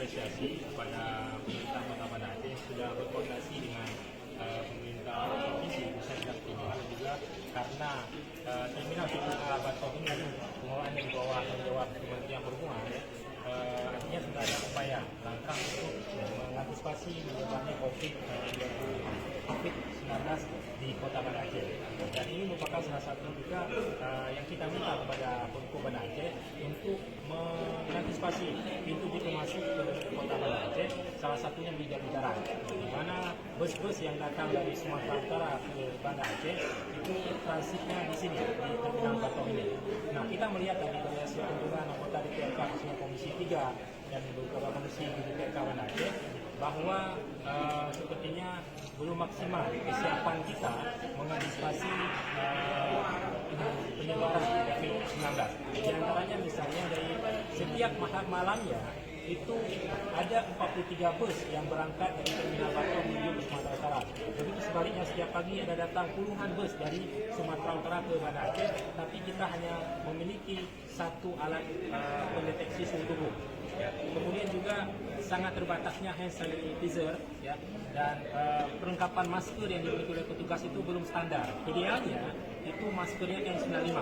mengapresiasi kepada pemerintah Kota Banda Aceh yang sudah berkoordinasi dengan pemerintah provinsi khususnya dan juga karena terminal TPA Batok ini pengelolaan di bawah tanggung jawab Kementerian Perhubungan. Artinya sudah ada upaya langkah untuk mengantisipasi menyebarnya COVID-19 di Kota Banda Aceh. Dan ini merupakan salah satu juga yang kita minta kepada penduduk Banda Aceh untuk mengantisipasi pintu-pintu masuk ke Kota Banda Aceh, salah satunya di Jalur Darat, di mana bus-bus yang datang dari Sumatera Utara ke Banda Aceh itu transitnya di sini, di Terminal Batok ini. Nah, kita melihat dari hasil kunjungan anggota DPRK khususnya Komisi 3 dan beberapa komisi di DPRK Banda Aceh bahwa sepertinya belum maksimal kesiapan kita mengantisipasi penyebaran COVID-19. Di antaranya misalnya dari setiap malamnya itu ada 43 bus yang berangkat dari Terminal Batok menuju ke Sumatera Utara. Begitu sebaliknya setiap pagi ada datang puluhan bus dari Sumatera Utara ke Banda Aceh, tapi kita hanya memiliki satu alat pendeteksi suhu tubuh. Kemudian juga sangat terbatasnya hand sanitizer, ya, dan perlengkapan masker yang dimiliki oleh petugas itu belum standar. Idealnya itu maskernya N95.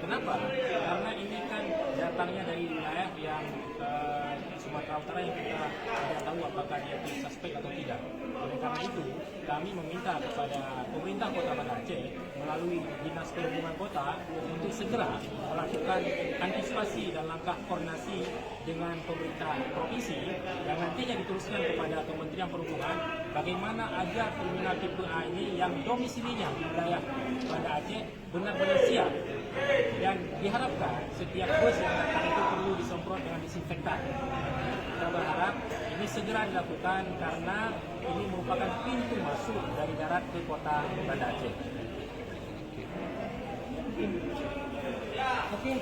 Kenapa? Karena ini kan datangnya dari wilayah yang Sumatera Utara yang kita tidak tahu apakah dia suspek atau tidak. Oleh karena itu, kami meminta kepada pemerintah Kota Banda Aceh melalui Dinas Perhubungan Kota untuk segera melakukan antisipasi dan langkah koordinasi dengan pemerintah provinsi yang nantinya diteruskan kepada Kementerian Perhubungan bagaimana agar terminal tipe A ini yang domisilinya di wilayah Banda Aceh benar-benar siap, dan diharapkan setiap bus yang datang itu perlu disemprot dengan disinfektan. Kita berharap ini segera dilakukan karena ini merupakan pintu masuk dari darat ke kota Banda Aceh. Oke.